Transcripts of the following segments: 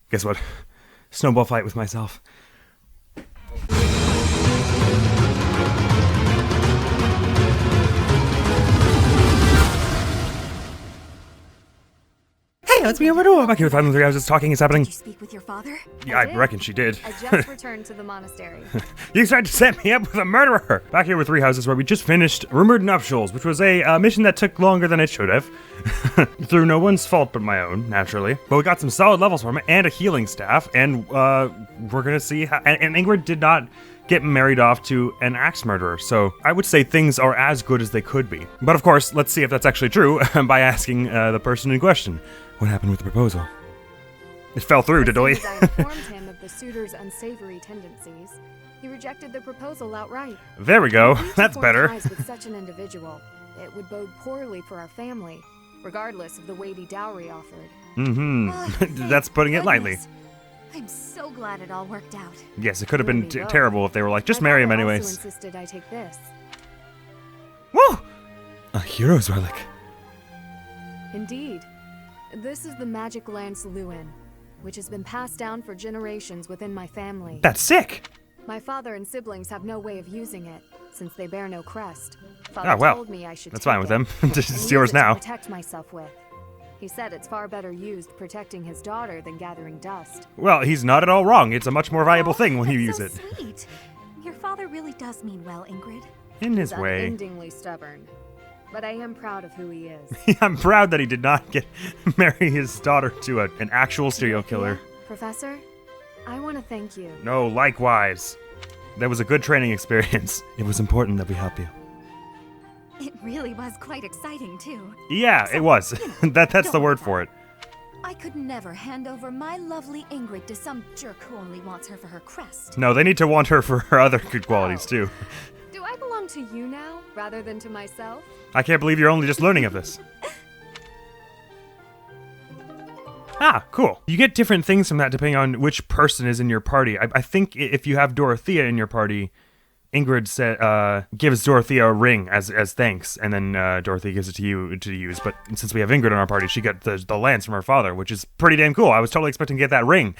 Guess what? Snowball fight with myself. Hey, let's be over to back here with 5 3 houses. Talking is happening. Did you speak with your father? Yeah, I reckon she did. I just returned to the monastery. You tried to set me up with a murderer! Back here with 3 houses where we just finished Rumored Nuptials, which was a mission that took longer than it should have. Through no one's fault but my own, naturally. But we got some solid levels from it and a healing staff, and we're gonna see how. And Ingrid did not get married off to an axe murderer, so I would say things are as good as they could be. But of course, let's see if that's actually true by asking the person in question. What happened with the proposal? It fell through, did we? As I informed him of the suitor's unsavory tendencies, he rejected the proposal outright. There we go. If we That's form better. ties with such an individual, it would bode poorly for our family, regardless of the weighty dowry offered. That's putting it lightly. I'm so glad it all worked out. Yes, it could have been Really well. terrible if they were like, just My marry him father anyways. also insisted I take this. Woo! A hero's relic. Indeed. This is the magic lance Lewin, which has been passed down for generations within my family. That's sick! My father and siblings have no way of using it, since they bear no crest. Father Ah, well, told me I should that's take fine with it them. and It's use yours it to now. protect myself with. He said it's far better used protecting his daughter than gathering dust. Well, he's not at all wrong. It's a much more valuable thing when you use That's it. so sweet. Your father really does mean well, Ingrid. In his He's way. unendingly stubborn, but I am proud of who he is. I'm proud that he did not marry his daughter to an actual serial killer. Professor, I want to thank you. No, likewise. That was a good training experience. It was important that we help you. It really was quite exciting, too. Yeah, it was. That's the word for it. I could never hand over my lovely Ingrid to some jerk who only wants her for her crest. No, they need to want her for her other good qualities, too. Do I belong to you now, rather than to myself? I can't believe you're only just learning of this. Ah, cool. You get different things from that depending on which person is in your party. I think if you have Dorothea in your party, Ingrid gives Dorothea a ring as thanks, and then Dorothea gives it to you to use. But since we have Ingrid in our party, she got the lance from her father, which is pretty damn cool. I was totally expecting to get that ring.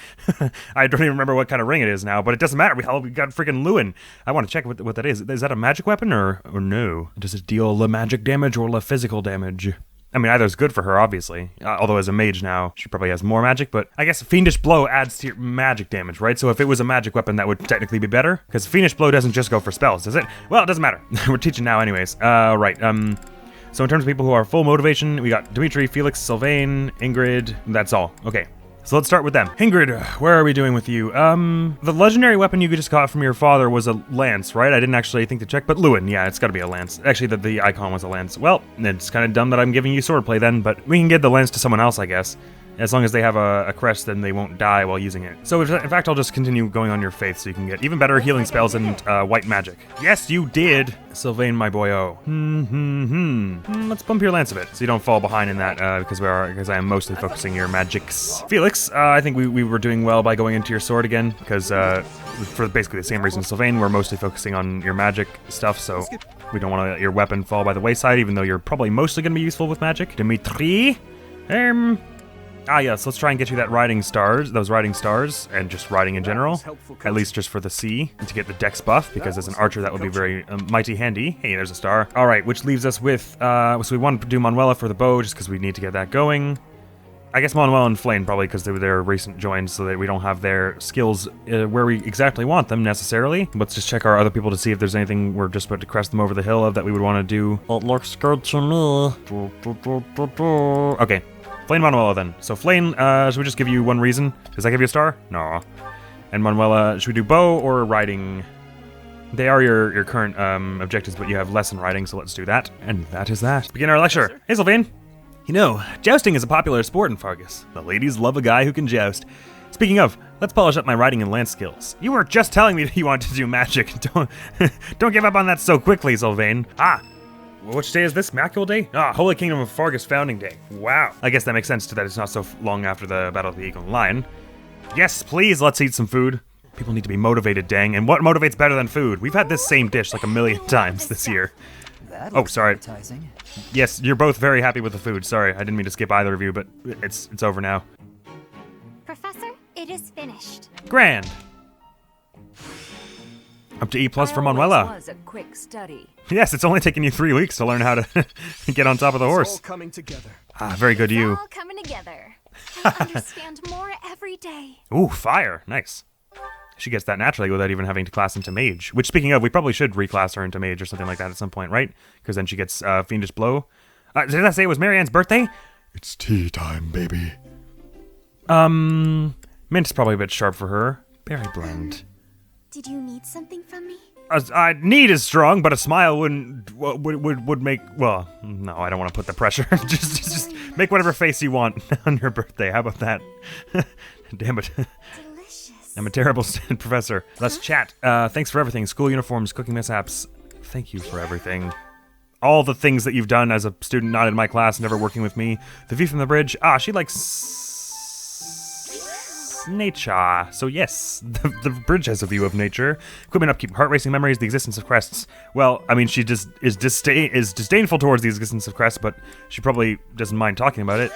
I don't even remember what kind of ring it is now, but it doesn't matter. We got freaking Lewin. I want to check what that is. Is that a magic weapon or no? Does it deal la magic damage or la physical damage? I mean, either is good for her, obviously. Although as a mage now, she probably has more magic, but I guess Fiendish Blow adds to your magic damage, right? So if it was a magic weapon, that would technically be better, because Fiendish Blow doesn't just go for spells, does it? Well, it doesn't matter. We're teaching now anyways. Right, so in terms of people who are full motivation, we got Dimitri, Felix, Sylvain, Ingrid, that's all. Okay. So let's start with them. Ingrid, where are we doing with you? The legendary weapon you just got from your father was a lance, right? I didn't actually think to check, but Lewin, yeah, it's gotta be a lance. Actually, the icon was a lance. Well, it's kind of dumb that I'm giving you swordplay then, but we can give the lance to someone else, I guess. As long as they have a crest, then they won't die while using it. So in fact, I'll just continue going on your faith so you can get even better healing spells and white magic. Yes, you did, Sylvain, my boyo. Let's bump your lance a bit so you don't fall behind in that because I am mostly focusing your magics. Felix, I think we were doing well by going into your sword again because for basically the same reason Sylvain, we're mostly focusing on your magic stuff, so we don't want to let your weapon fall by the wayside, even though you're probably mostly going to be useful with magic. Dimitri, yes, let's try and get you those riding stars, and just riding in general, at least just for the sea, and to get the dex buff, because as an archer that would be very mighty handy. Hey, there's a star. Alright, which leaves us with, so we want to do Manuela for the bow, just because we need to get that going. I guess Manuel and Flame probably because they were their recent joins, so that we don't have their skills where we exactly want them necessarily. Let's just check our other people to see if there's anything we're just about to crest them over the hill of that we would want to do. It looks good to me. Okay. Flame Manuela then. So Flame, should we just give you one reason? Does that give you a star? No. And Manuela, should we do bow or riding? They are your current objectives, but you have less in riding, so let's do that. And that is that. Begin our lecture. Hey, Sylvain. You know, jousting is a popular sport in Fargus. The ladies love a guy who can joust. Speaking of, let's polish up my riding and lance skills. You were just telling me that you wanted to do magic. Don't give up on that so quickly, Sylvain. Which day is this? Macule Day? Holy Kingdom of Fargus Founding Day. Wow. I guess that makes sense to that it's not so long after the Battle of the Eagle and Lion. Yes, please, let's eat some food. People need to be motivated, dang. And what motivates better than food? We've had this same dish like a million times this year. Oh, sorry. Yes, you're both very happy with the food. Sorry, I didn't mean to skip either of you, but it's over now. Professor, It is finished. Grand. Up to E+ for Manuela. Was a quick study. Yes, it's only taken you 3 weeks to learn how to get on top of the It's horse. all coming together. Ah, very good, you. All coming together. I understand more every day. Ooh, fire. Nice. She gets that naturally without even having to class into mage. Which, speaking of, we probably should reclass her into mage or something like that at some point, right? Because then she gets Fiendish Blow. Did I say it was Marianne's birthday? It's tea time, baby. Mint's probably a bit sharp for her. Berry blend. Did you need something from me? Need is strong, but a smile would make. Well, no, I don't want to put the pressure. just make whatever face you want on your birthday. How about that? Damn it. Delicious. I'm a terrible professor. Let's chat. Thanks for everything. School uniforms, cooking mishaps. Thank you for everything. All the things that you've done as a student not in my class, never working with me. The view from the bridge. She likes nature. So yes, the bridge has a view of nature. Equipment upkeep, heart racing memories, the existence of crests. Well, I mean, she just is disdainful towards the existence of crests, but she probably doesn't mind talking about it.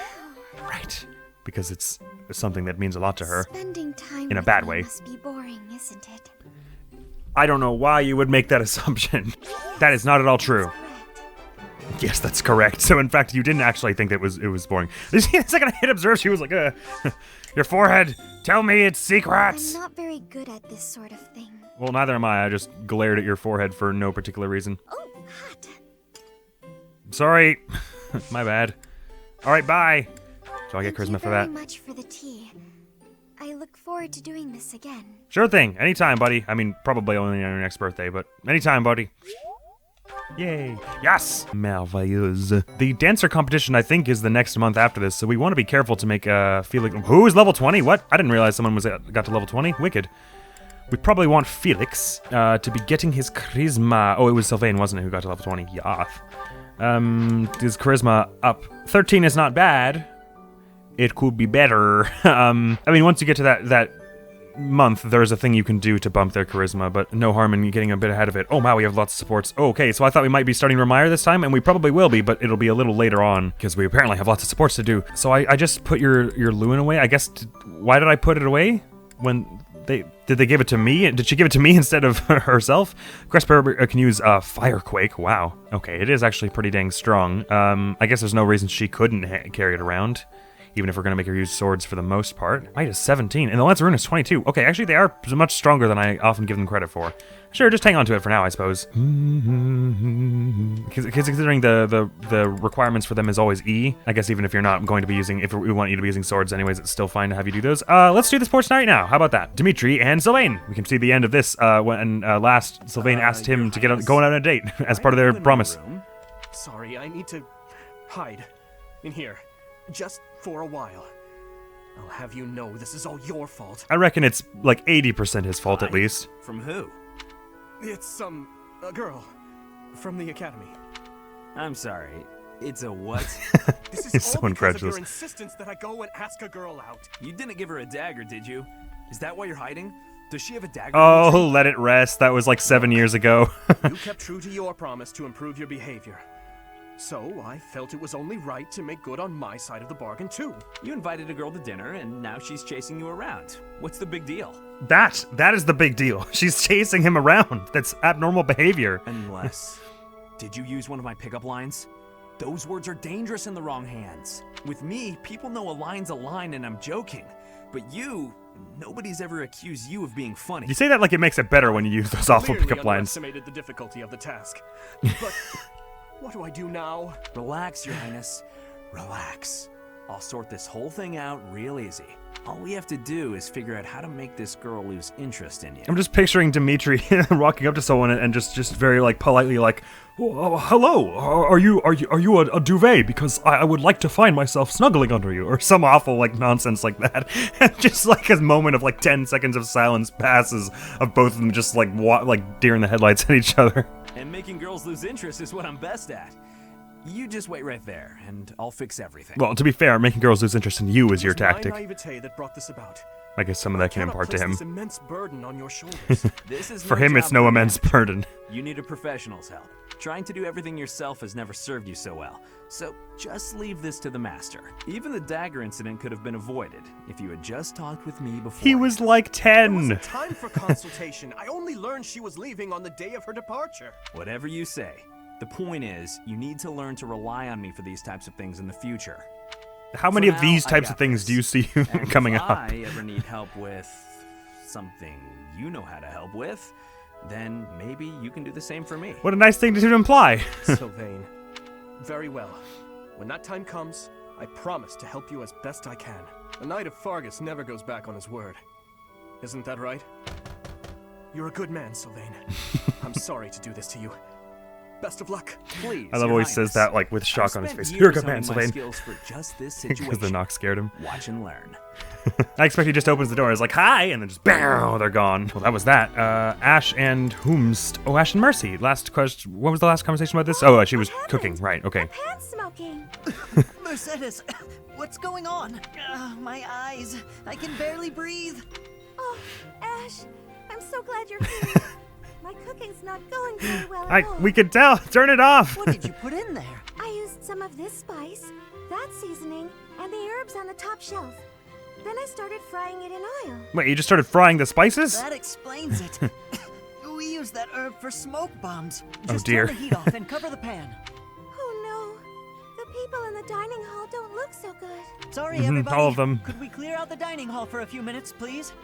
Right. Because it's something that means a lot to her. Spending time in a with bad me way. must be boring, isn't it? I don't know why you would make that assumption. That is not at all true. Yes, that's correct. So in fact, you didn't actually think that it was boring. The second I hit observe, she was like, your forehead, tell me its secrets. I'm not very good at this sort of thing. Well, neither am I. I just glared at your forehead for no particular reason. Oh, hot. Sorry. My bad. All right, bye. So I get charisma for that. Thank you very much for the tea. I look forward to doing this again. Sure thing. Anytime, buddy. I mean, probably only on your next birthday, but anytime, buddy. Yay. Yes! Merveilleuse. The dancer competition, I think, is the next month after this, so we want to be careful to make Felix... Who is level 20? What? I didn't realize someone got to level 20. Wicked. We probably want Felix to be getting his charisma... Oh, it was Sylvain, wasn't it, who got to level 20? Yeah. His charisma up. 13 is not bad. It could be better. I mean, once you get to that month, there's a thing you can do to bump their charisma, but no harm in getting a bit ahead of it. Oh wow, we have lots of supports. Oh, okay, so I thought we might be starting Remire this time, and we probably will be, but it'll be a little later on, because we apparently have lots of supports to do. So I just put your Lewin away, I guess. Why did I put it away? Did they give it to me? Did she give it to me instead of herself? Cresper can use Firequake. Wow. Okay, it is actually pretty dang strong. I guess there's no reason she couldn't carry it around, even if we're going to make her use swords for the most part. Might is 17, and the Lance Rune is 22. Okay, actually, they are much stronger than I often give them credit for. Sure, just hang on to it for now, I suppose. Considering the requirements for them is always E, I guess even if you're not going to be using, if we want you to be using swords anyways, it's still fine to have you do those. Let's do the sports night now. How about that? Dimitri and Sylvain. We can see the end of this when last Sylvain asked him to go on a date as part of their promise. Sorry, I need to hide in here. Just for a while. I'll have you know this is all your fault. I reckon it's like 80% his fault at least. From who? It's a girl from the academy. I'm sorry. It's a what? This is He's all so because incredulous. of your insistence that I go and ask a girl out. You didn't give her a dagger, did you? Is that why you're hiding? Does she have a dagger? Oh, let it rest. That was like 7 years ago. You kept true to your promise to improve your behavior. So, I felt it was only right to make good on my side of the bargain, too. You invited a girl to dinner, and now she's chasing you around. What's the big deal? That is the big deal. She's chasing him around. That's abnormal behavior. Unless... Did you use one of my pickup lines? Those words are dangerous in the wrong hands. With me, people know a line's a line and I'm joking. But you... Nobody's ever accused you of being funny. You say that like it makes it better when you use those awful Clearly pickup lines. underestimated the difficulty of the task. But... what do I do now? Relax, Your Highness. Relax. I'll sort this whole thing out real easy. All we have to do is figure out how to make this girl lose interest in you. I'm just picturing Dimitri walking up to someone and just very like politely like, oh, hello, are you a duvet? Because I would like to find myself snuggling under you, or some awful like nonsense like that. And just like a moment of like 10 seconds of silence passes of both of them just like deer in the headlights at each other. And making girls lose interest is what I'm best at. You just wait right there, and I'll fix everything. Well, to be fair, making girls lose interest in you is your tactic. My naivete that brought this about. I guess some of that can impart to him. This immense burden on your shoulders. This is For no him, it's job no for immense amateur. burden. You need a professional's help. Trying to do everything yourself has never served you so well, so just leave this to the master. Even the dagger incident could have been avoided if you had just talked with me before. He was like There 10. wasn't time for consultation. I only learned she was leaving on the day of her departure. Whatever you say. The point is, you need to learn to rely on me for these types of things in the future. How many For of these now, I types got of things this. do you see And coming if up? I ever need help with something you know how to help with, then maybe you can do the same for me. What a nice thing to imply. Sylvain. Very well. When that time comes, I promise to help you as best I can. A knight of Fargus never goes back on his word. Isn't that right? You're a good man, Sylvain. I'm sorry to do this to you. Best of luck. Please. I love Your how he says Highness. that like with I've shock on his spent face. You're a years good man, honing my Sylvain. skills for just this Because the situation. knock scared him. Watch and learn. I expect he just opens the door. He's like, hi, and then just bam, they're gone. Well, that was that. Ash and Whomst. Oh, Ash and Mercy. Last question. What was the last conversation about this? Oh, she was cooking. Right. Okay. Pan smoking. Mercedes, what's going on? My eyes. I can barely breathe. Oh, Ash, I'm so glad you're here. My cooking's not going very well at all. We could tell. Turn it off. What did you put in there? I used some of this spice, that seasoning, and the herbs on the top shelf. Then I started frying it in oil. Wait, you just started frying the spices? That explains it. We use that herb for smoke bombs. Oh, Just dear. turn the heat off and cover the pan. Oh no, the people in the dining hall don't look so good. Sorry, Mhm, everybody. all of them. Could we clear out the dining hall for a few minutes, please?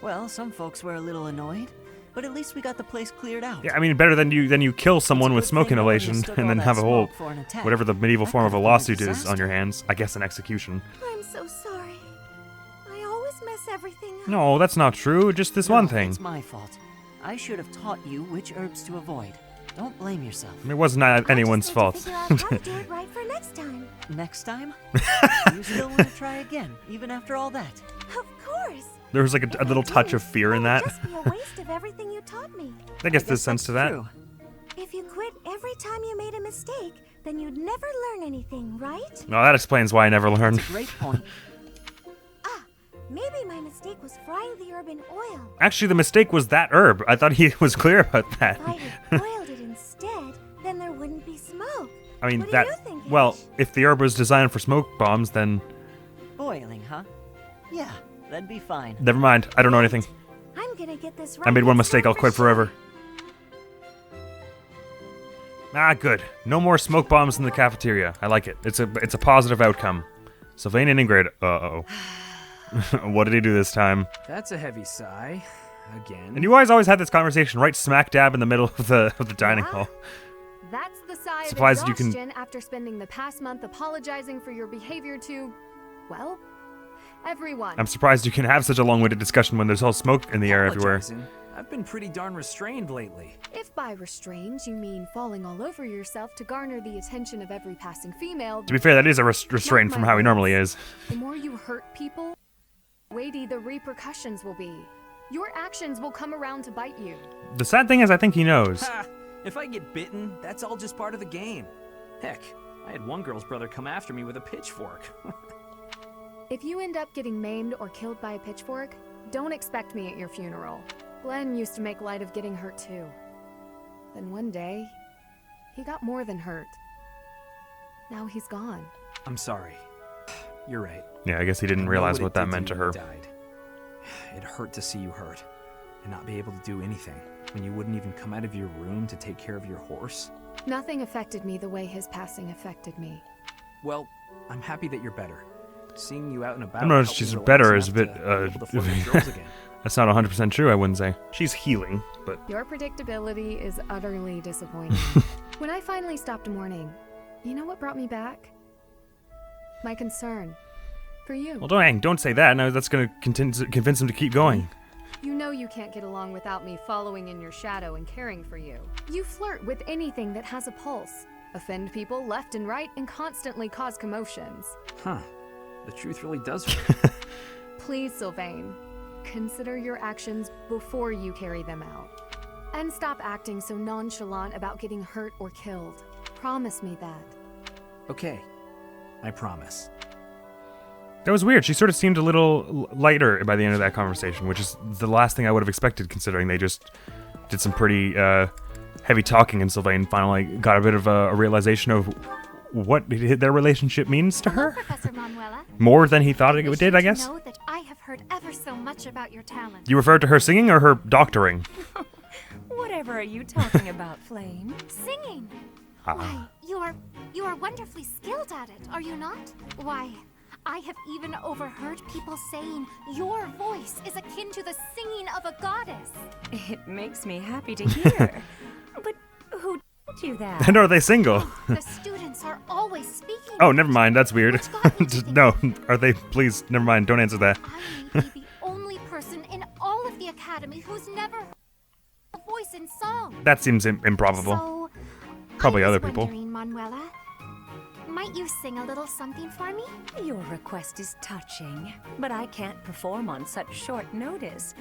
Well, some folks were a little annoyed, but at least we got the place cleared out. Yeah, I mean, better than you kill someone It's a with good smoke thing nobody inhalation mistook and all then that have a whole smoke for an attack. whatever the medieval That form of a could've been a lawsuit is on disaster. your hands. I guess an execution. I'm so sorry. I always mess everything up. No, that's not true. Just this No, one thing. It's my fault. I should have taught you which herbs to avoid. Don't blame yourself. It was not anyone's I fault. just need to figure out how to do it right for next time. Next time? You still want to try again, even after all that? Of course. There was like If a little I touch of didn't, fear in it that. would just be a waste of everything you taught me. I guess there's sense to that. True. If you quit every time you made a mistake, then you'd never learn anything, right? No, that explains why I never learned. That's a great point. Ah, maybe my mistake was frying the herb in oil. Actually, the mistake was that herb. I thought he was clear about that. If I had boiled it instead, then there wouldn't be smoke. I mean, What do that. you think, Well, Ash? if the herb was designed for smoke bombs, then Boiling, huh? Yeah, that'd be fine. never mind. I don't know anything. I'm gonna get this right. I made one this mistake. time I'll for quit sure. forever. Ah, good. No more smoke bombs in the cafeteria. I like it. It's a positive outcome. Sylvain and Ingrid. Uh-oh. What did he do this time? That's a heavy sigh. Again. And you always had this conversation right smack dab in the middle of the dining Yeah. hall. That's the sigh Supplies of you can- exhaustion after spending the past month apologizing for your behavior to, well, everyone. I'm surprised you can have such a long-winded discussion when there's all smoke in the air everywhere. Apologizing. I've been pretty darn restrained lately. If by restrained you mean falling all over yourself to garner the attention of every passing female, To be fair, that is a restraint Mark from my how he words. normally is. the more you hurt people, the weighty the repercussions will be. Your actions will come around to bite you. The sad thing is, I think he knows. Ha! If I get bitten, that's all just part of the game. Heck, I had one girl's brother come after me with a pitchfork. If you end up getting maimed or killed by a pitchfork, don't expect me at your funeral. Glenn used to make light of getting hurt too. Then one day, he got more than hurt. Now he's gone. I'm sorry. You're right. Yeah, I guess he I didn't know realize it what that did meant to you her. when you died. It hurt to see you hurt and not be able to do anything when you wouldn't even come out of your room to take care of your horse. Nothing affected me the way his passing affected me. Well, I'm happy that you're better. Seeing you out and about. I don't know if helped she's me relax better is a enough bit, to be able to flirt with girls again. That's not 100% true, I wouldn't say. She's healing, but Your predictability is utterly disappointing. When I finally stopped mourning, you know what brought me back? My concern. For you. well, don't say that. Now that's going to convince him to keep going. You know you can't get along without me following in your shadow and caring for you. You flirt with anything that has a pulse, offend people left and right, and constantly cause commotions. Huh. The truth really does hurt. Please, Sylvain, consider your actions before you carry them out. And stop acting so nonchalant about getting hurt or killed. Promise me that. Okay. I promise. That was weird. She sort of seemed a little lighter by the end of that conversation, which is the last thing I would have expected, considering they just did some pretty heavy talking, and Sylvain finally got a bit of a realization of what their relationship means to her. Professor Manuela. More than he thought it did, I guess. Know that I have heard ever so much about your talent. You referred to her singing or her doctoring? Whatever are you talking about, Flame? Singing. Ah. Why, you are wonderfully skilled at it, are you not? Why, I have even overheard people saying your voice is akin to the singing of a goddess. It makes me happy to hear. But who told you that? And are they single? The students are always speaking. Oh, never mind. That's weird. Which got me to Just- think no, are they? Please, never mind. Don't answer that. I may be the only person in all of the academy who's never heard a voice in song. That seems improbable. So, Probably I was other people. wondering, Manuela, might you sing a little something for me? Your request is touching, but I can't perform on such short notice.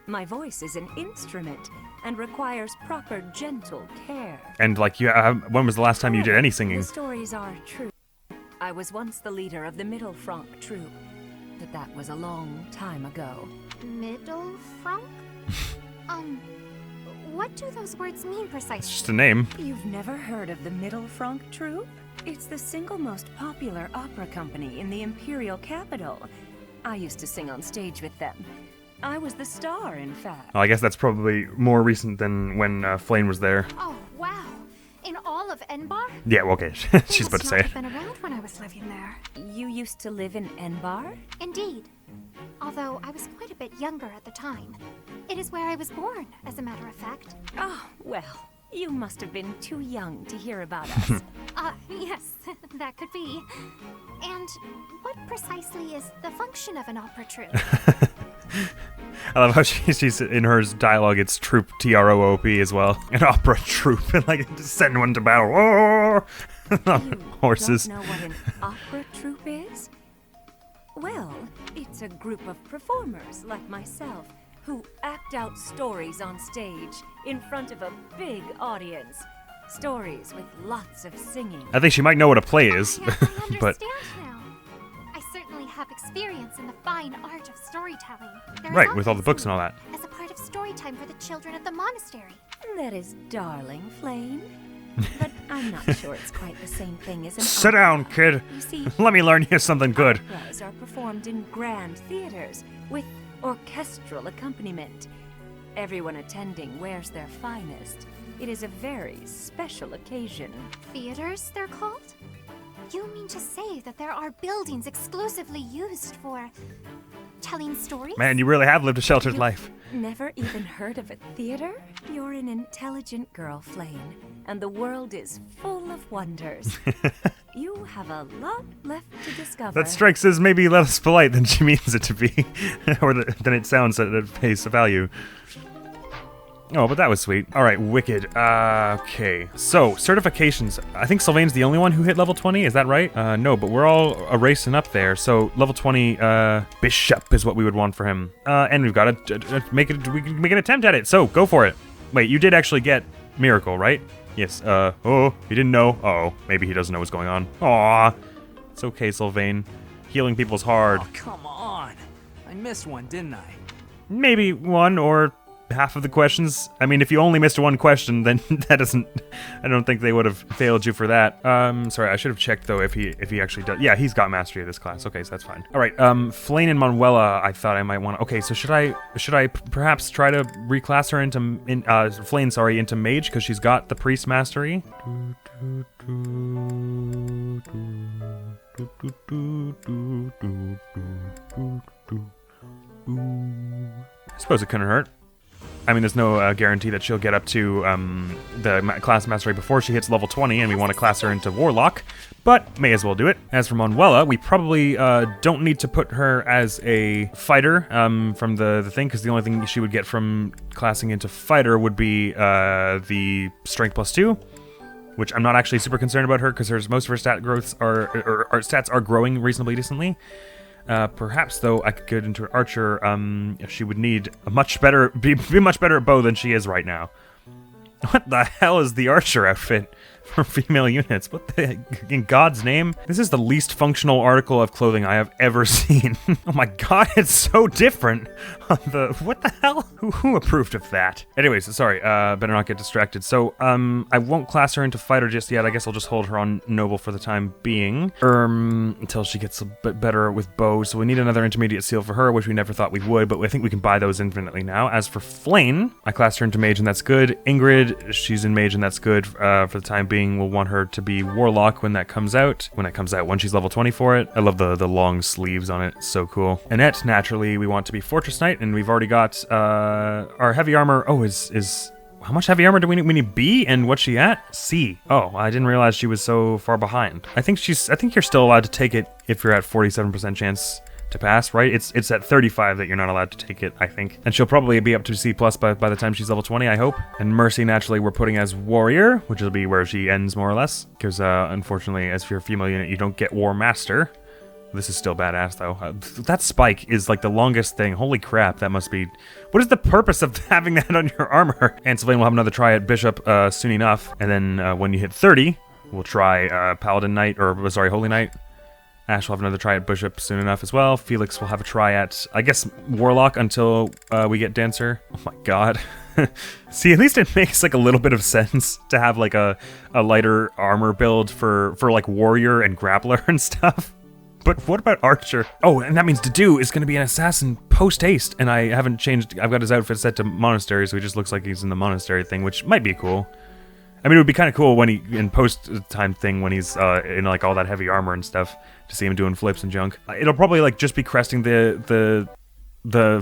My voice is an instrument and requires proper gentle care. And like, when was the last time you did any singing? The stories are true. I was once the leader of the Middle Franc troop, but that was a long time ago. Middle Franc? What do those words mean It's precisely? just a name. You've never heard of the Middle Franc troop? It's the single most popular opera company in the imperial capital. I used to sing on stage with them. I was the star, in fact. Well, I guess that's probably more recent than when Flame was there. Oh, wow. In all of Enbar? Yeah, well, okay. She's about to say it. Must not have been around when I was living there. You used to live in Enbar? Indeed. Although I was quite a bit younger at the time. It is where I was born, as a matter of fact. Oh, well, you must have been too young to hear about us. Yes, that could be. And what precisely is the function of an opera troupe? I love how she's in her dialogue. It's troop, T-R-O-O-P as well. An opera troupe, and like just send one to battle. Oh! You Horses. don't know what an opera troupe is? Well, it's a group of performers like myself who act out stories on stage in front of a big audience. Stories with lots of singing. I think she might know what a play is, I understand but now. I certainly have experience in the fine art of storytelling. There is right, with all the often books and all that. singing as a part of story time for the children at the monastery. That is darling, Flame. But I'm not sure it's quite the same thing as an Sit opera. down, kid. You see, Let me learn you something good. operas are performed in grand theaters with orchestral accompaniment. Everyone attending wears their finest. It is a very special occasion. Theaters, they're called? You mean to say that there are buildings exclusively used for telling stories? Man, you really have lived a sheltered You've life. Never even heard of a theater? You're an intelligent girl, Flame, and the world is full of wonders. You have a lot left to discover. That strikes as maybe less polite than she means it to be, or than it sounds at face value. Oh, but that was sweet. All right, Wicked. Okay. So, certifications. I think Sylvain's the only one who hit level 20. Is that right? No, but we're all racing up there. So, level 20 Bishop is what we would want for him. And we've got to make it. We can make an attempt at it. So, go for it. Wait, you did actually get Miracle, right? Yes. Oh, he didn't know. Uh-oh. Maybe he doesn't know what's going on. Aw. It's okay, Sylvain. Healing people's hard. Oh, come on. I missed one, didn't I? Maybe one or half of the questions. I mean, if you only missed one question, then that doesn't. I don't think they would have failed you for that. Sorry, I should have checked though if he actually does. Yeah, he's got mastery of this class. Okay, so that's fine. All right, Flame and Manuela. I thought I might want to. Okay, so should I perhaps try to reclass her into Flame? Sorry, into mage because she's got the priest mastery. I suppose it couldn't hurt. I mean, there's no guarantee that she'll get up to the class mastery before she hits level 20, and we want to class her into Warlock, but may as well do it. As for Manuela, we probably don't need to put her as a fighter from the thing, because the only thing she would get from classing into fighter would be the strength +2, which I'm not actually super concerned about her, because most of her stat growths or stats are growing reasonably decently. Perhaps though I could get into an archer. She would need a much better, be much better at bow than she is right now. What the hell is the archer outfit? for female units. What the heck? In God's name? This is the least functional article of clothing I have ever seen. Oh my god, it's so different. What the hell? Who approved of that? Anyways, sorry, better not get distracted. So, I won't class her into fighter just yet. I guess I'll just hold her on noble for the time being. Until she gets a bit better with bows. So we need another intermediate seal for her, which we never thought we would, but I think we can buy those infinitely now. As for Flane, I classed her into mage and that's good. Ingrid, she's in mage and that's good. For the time being, we'll want her to be warlock when that comes out. When she's level 20 for it. I love the long sleeves on it. It's so cool. Annette, naturally, we want to be Fortress Knight, and we've already got our heavy armor. Oh, is how much heavy armor do we need? We need B, and what's she at? C. Oh, I didn't realize she was so far behind. I think you're still allowed to take it if you're at 47% chance to pass, right? It's at 35 that you're not allowed to take it, I think. And she'll probably be up to C+ by the time she's level 20, I hope. And Mercy, naturally, we're putting as warrior, which will be where she ends more or less. Because unfortunately, as for your female unit, you don't get War Master. This is still badass, though. That spike is like the longest thing. Holy crap, that must be... What is the purpose of having that on your armor? And Sylvain will have another try at Bishop soon enough. And then when you hit 30, we'll try Paladin Knight, or sorry, Holy Knight. Ash will have another try at Bishop soon enough as well. Felix will have a try at, I guess, Warlock until we get Dancer. Oh my god. See, at least it makes like a little bit of sense to have like a lighter armor build for like Warrior and Grappler and stuff. But what about Archer? Oh, and that means Dedue is going to be an assassin post-haste, and I haven't changed. I've got his outfit set to Monastery, so he just looks like he's in the Monastery thing, which might be cool. I mean, it would be kind of cool when he, in post-time thing, when he's in like all that heavy armor and stuff, to see him doing flips and junk. It'll probably like just be cresting the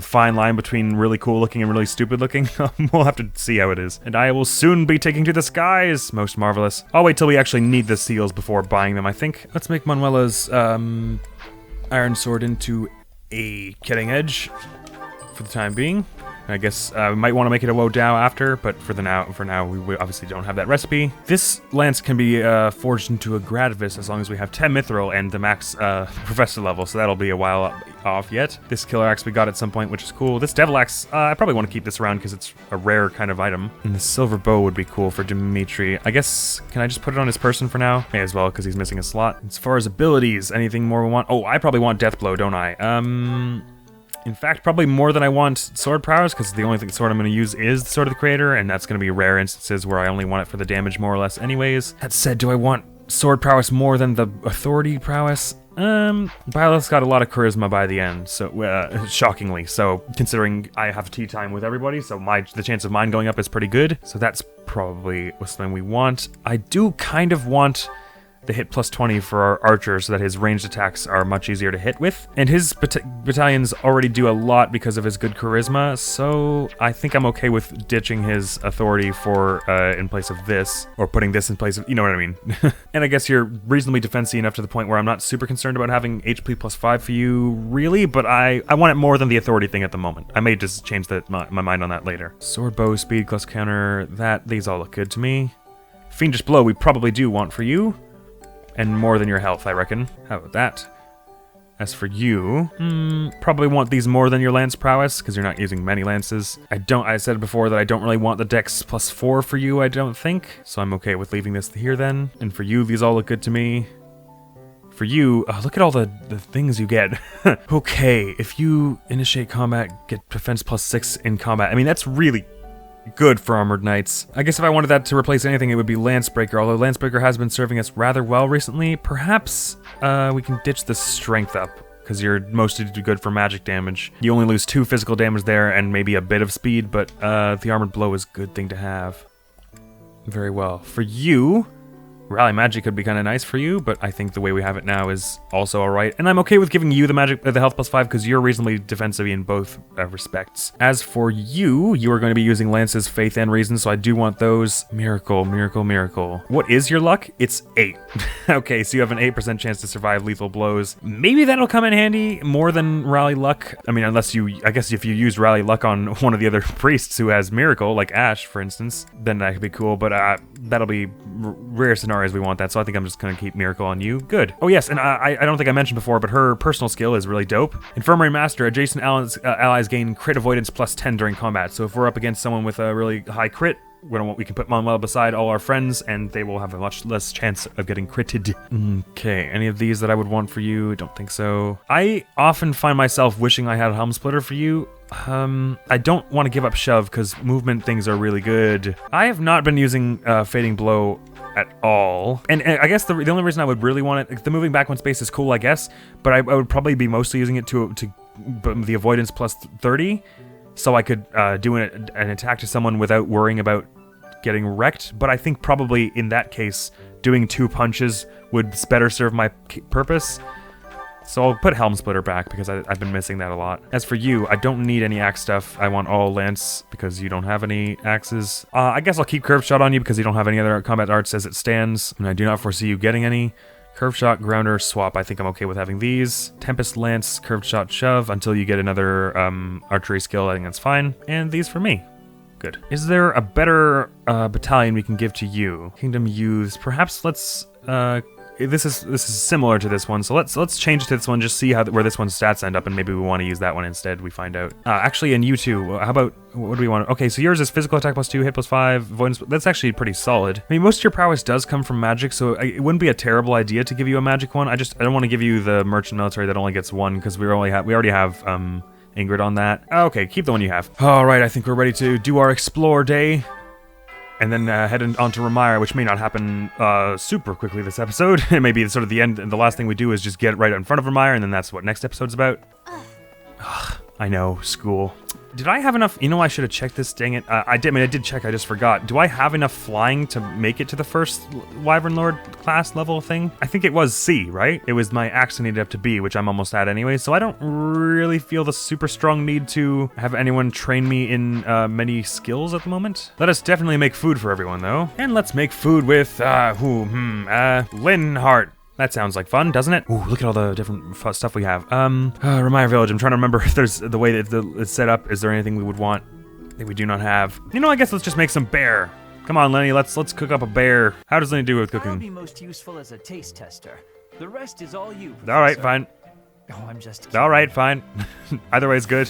fine line between really cool looking and really stupid looking. We'll have to see how it is. And I will soon be taking to the skies. Most marvelous. I'll wait till we actually need the seals before buying them, I think. Let's make Manuela's iron sword into a killing edge for the time being. I guess we might want to make it a Woe Dao after, but for now, we obviously don't have that recipe. This lance can be forged into a Gradavis as long as we have 10 Mithril and the max Professor level, so that'll be a while off yet. This Killer Axe we got at some point, which is cool. This Devil Axe, I probably want to keep this around because it's a rare kind of item. And the Silver Bow would be cool for Dimitri. I guess, can I just put it on his person for now? May as well, because he's missing a slot. As far as abilities, anything more we want? Oh, I probably want Death Blow, don't I? In fact, probably more than I want Sword Prowess, because the only sword I'm going to use is the Sword of the Creator, and that's going to be rare instances where I only want it for the damage more or less anyways. That said, do I want Sword Prowess more than the Authority Prowess? Byleth's got a lot of charisma by the end, so shockingly. So considering I have tea time with everybody, so the chance of mine going up is pretty good. So that's probably something we want. I do kind of want the hit plus 20 for our archer so that his ranged attacks are much easier to hit with. And his battalions already do a lot because of his good charisma, so I think I'm okay with ditching his authority for in place of this, or putting this in place of, you know what I mean. And I guess you're reasonably defensy enough to the point where I'm not super concerned about having HP plus 5 for you, really, but I want it more than the authority thing at the moment. I may just change my mind on that later. Sword, bow, speed, plus counter, these all look good to me. Fiendish Blow we probably do want for you. And more than your health, I reckon. How about that? As for you, probably want these more than your lance prowess, because you're not using many lances. I said before that I don't really want the dex plus 4 for you, I don't think. So I'm okay with leaving this here then. And for you, these all look good to me. For you, look at all the things you get. Okay, if you initiate combat, get defense plus 6 in combat. I mean, that's really good for Armored Knights. I guess if I wanted that to replace anything, it would be Lancebreaker, although Lancebreaker has been serving us rather well recently. Perhaps we can ditch the strength up, because you're mostly good for magic damage. You only lose 2 physical damage there and maybe a bit of speed, but the Armored Blow is a good thing to have. Very well. For you, Rally Magic could be kind of nice for you, but I think the way we have it now is also alright. And I'm okay with giving you the health plus 5 because you're reasonably defensive in both respects. As for you, you are going to be using Lance's Faith and Reason, so I do want those. Miracle, miracle, miracle. What is your luck? It's 8. Okay, so you have an 8% chance to survive lethal blows. Maybe that'll come in handy more than Rally Luck. I mean, I guess if you use Rally Luck on one of the other priests who has Miracle, like Ash, for instance, then that could be cool, but that'll be rare scenarios we want that, so I think I'm just gonna keep Miracle on you. Good. Oh yes, and I don't think I mentioned before, but her personal skill is really dope. Infirmary Master, adjacent allies gain crit avoidance plus 10 during combat, so if we're up against someone with a really high crit we can put Manuel beside all our friends, and they will have a much less chance of getting critted. Okay, any of these that I would want for you? Don't think so. I often find myself wishing I had a Helm Splitter for you. I don't want to give up Shove because movement things are really good. I have not been using Fading Blow at all. And I guess the only reason I would really want it, the moving back one space is cool, I guess, but I would probably be mostly using it to the avoidance plus 30, so I could do an attack to someone without worrying about getting wrecked. But I think probably in that case, doing 2 punches would better serve my purpose. So I'll put Helm Splitter back because I've been missing that a lot. As for you, I don't need any axe stuff. I want all lance because you don't have any axes. I guess I'll keep Curve Shot on you because you don't have any other combat arts as it stands. And I do not foresee you getting any. Curve Shot, Grounder, Swap. I think I'm okay with having these. Tempest, Lance, Curve Shot, Shove until you get another archery skill. I think that's fine. And these for me. Good. Is there a better battalion we can give to you? Kingdom Youths. Perhaps let's... This is similar to this one, so let's change it to this one. Just see where this one's stats end up, and maybe we want to use that one instead. We find out. Actually, in you two, how about what do we want? Okay, so yours is physical attack plus 2, hit plus 5, avoidance. That's actually pretty solid. I mean, most of your prowess does come from magic, so it wouldn't be a terrible idea to give you a magic one. I don't want to give you the merchant military that only gets 1 because we already have Ingrid on that. Okay, keep the one you have. All right, I think we're ready to do our explore day. And then head on to Ramire, which may not happen super quickly this episode. It may be sort of the end, and the last thing we do is just get right in front of Ramire, and then that's what next episode's about. Ugh, I know, school. Did I have enough? You know, I should have checked this, dang it. I did check, I just forgot. Do I have enough flying to make it to the first Wyvern Lord class level thing? I think it was C, right? It was my axe needed up to B, which I'm almost at anyway, so I don't really feel the super strong need to have anyone train me in many skills at the moment. Let us definitely make food for everyone, though. And let's make food with, Linhart. That sounds like fun, doesn't it? Ooh, look at all the different stuff we have. Ramire Village. I'm trying to remember if there's the way that it's set up. Is there anything we would want that we do not have? You know, I guess let's just make some bear. Come on, Lenny, let's cook up a bear. How does Lenny do with cooking? I'll be most useful as a taste tester. The rest is all you, Professor. All right, fine. Oh, I'm just kidding. All right, fine. Either way is good.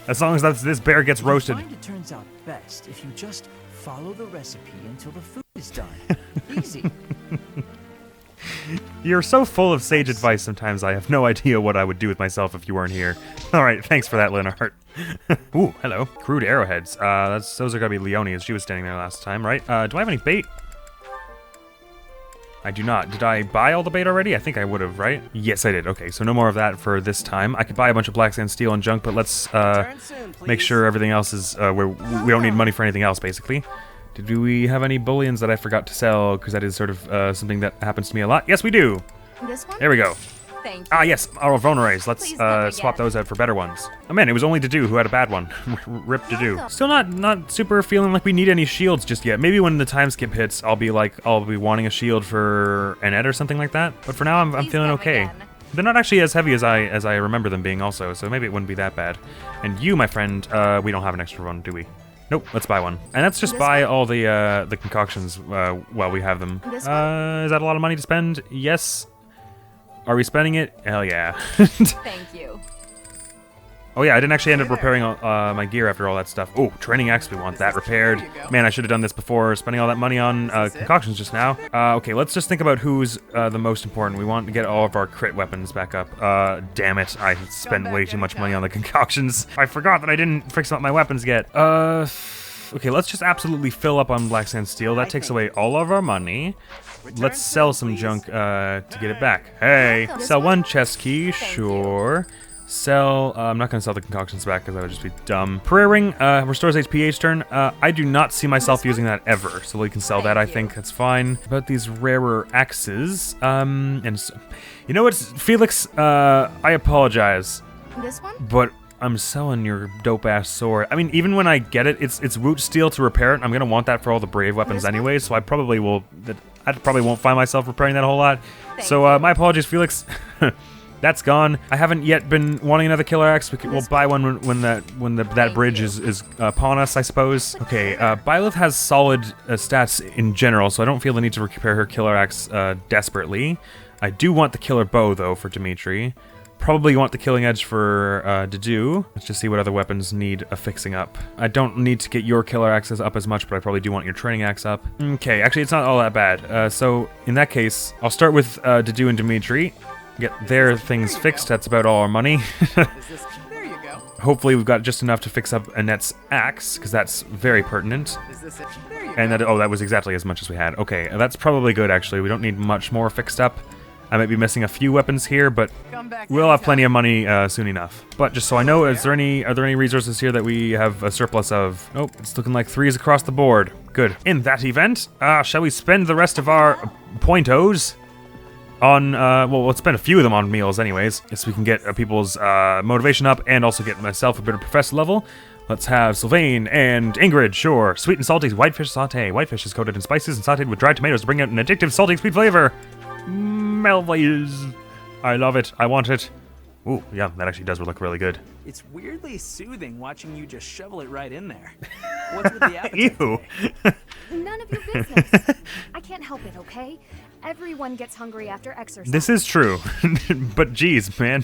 As long as this bear gets roasted. I find it turns out best if you just follow the recipe until the food is done. Easy. You're so full of sage advice sometimes I have no idea what I would do with myself if you weren't here. Alright, thanks for that, Linhart. Ooh, hello. Crude arrowheads. Those are gonna be Leonie's. She was standing there last time, right? Do I have any bait? I do not. Did I buy all the bait already? I think I would have, right? Yes, I did. Okay, so no more of that for this time. I could buy a bunch of black sand steel and junk, but let's make sure everything else is where we don't need money for anything else, basically. Do we have any bullions that I forgot to sell? Because that is sort of something that happens to me a lot. Yes, we do. This one? There we go. Thank you. Ah, yes, our vulneraries. Let's Please never swap again. those out for better ones. Oh man, it was only Dedu who had a bad one. Rip Dedu. Still not super feeling like we need any shields just yet. Maybe when the time skip hits, I'll be wanting a shield for Annette or something like that. But for now, I'm Please feeling come okay. again. They're not actually as heavy as I remember them being also, so maybe it wouldn't be that bad. And you, my friend, we don't have an extra one, do we? Nope, let's buy one. And let's just buy all the concoctions while we have them. This Is that a lot of money to spend? Yes. Are we spending it? Hell yeah. Thank you. Oh yeah, I didn't actually end up repairing my gear after all that stuff. Oh, training axe, we want that repaired. Man, I should have done this before spending all that money on concoctions just now. Okay, let's just think about who's the most important. We want to get all of our crit weapons back up. Damn it, I spent way too much money on the concoctions. I forgot that I didn't fix up my weapons yet. Okay, let's just absolutely fill up on black sand steel. That takes away all of our money. Let's sell some junk to get it back. Hey, sell one chest key, sure. Sell, I'm not going to sell the concoctions back because that would just be dumb. Prayer ring, restores HP each turn. I do not see myself using that ever, so we can sell that, I think. That's fine. About these rarer axes, and so, you know what, Felix, I apologize, This one? but I'm selling your dope-ass sword. I mean, even when I get it, it's root steel to repair it. I'm going to want that for all the brave weapons anyway, so I probably won't find myself repairing that a whole lot. So, my apologies, Felix. That's gone. I haven't yet been wanting another killer axe. We'll buy one when that bridge is upon us, I suppose. Okay, Byleth has solid stats in general, so I don't feel the need to repair her killer axe desperately. I do want the killer bow though for Dimitri. Probably want the killing edge for Dedu. Let's just see what other weapons need a fixing up. I don't need to get your killer axes up as much, but I probably do want your training axe up. Okay, actually it's not all that bad. So in that case, I'll start with Dedu and Dimitri. Get their things fixed. That's about all our money. There you go. Hopefully we've got just enough to fix up Annette's axe, because that's very pertinent. Is this it? There you And go. that was exactly as much as we had. Okay, that's probably good actually. We don't need much more fixed up. I might be missing a few weapons here, but Come back we'll have anytime. plenty of money soon enough. But just so I know, are there any resources here that we have a surplus of? Nope, it's looking like 3s across the board. Good. In that event, shall we spend the rest of our pointos on, well, let's spend a few of them on meals anyways, so we can get people's motivation up and also get myself a bit of professor level. Let's have Sylvain and Ingrid, sure. Sweet and salty whitefish saute. Whitefish is coated in spices and sauteed with dried tomatoes to bring out an addictive, salty, sweet flavor. Melvise. I love it. I want it. Ooh, yeah, that actually does look really good. It's weirdly soothing watching you just shovel it right in there. What's with the appetite Ew. today? None of your business. I can't help it, okay? Everyone gets hungry after exercise. This is true. But geez, man.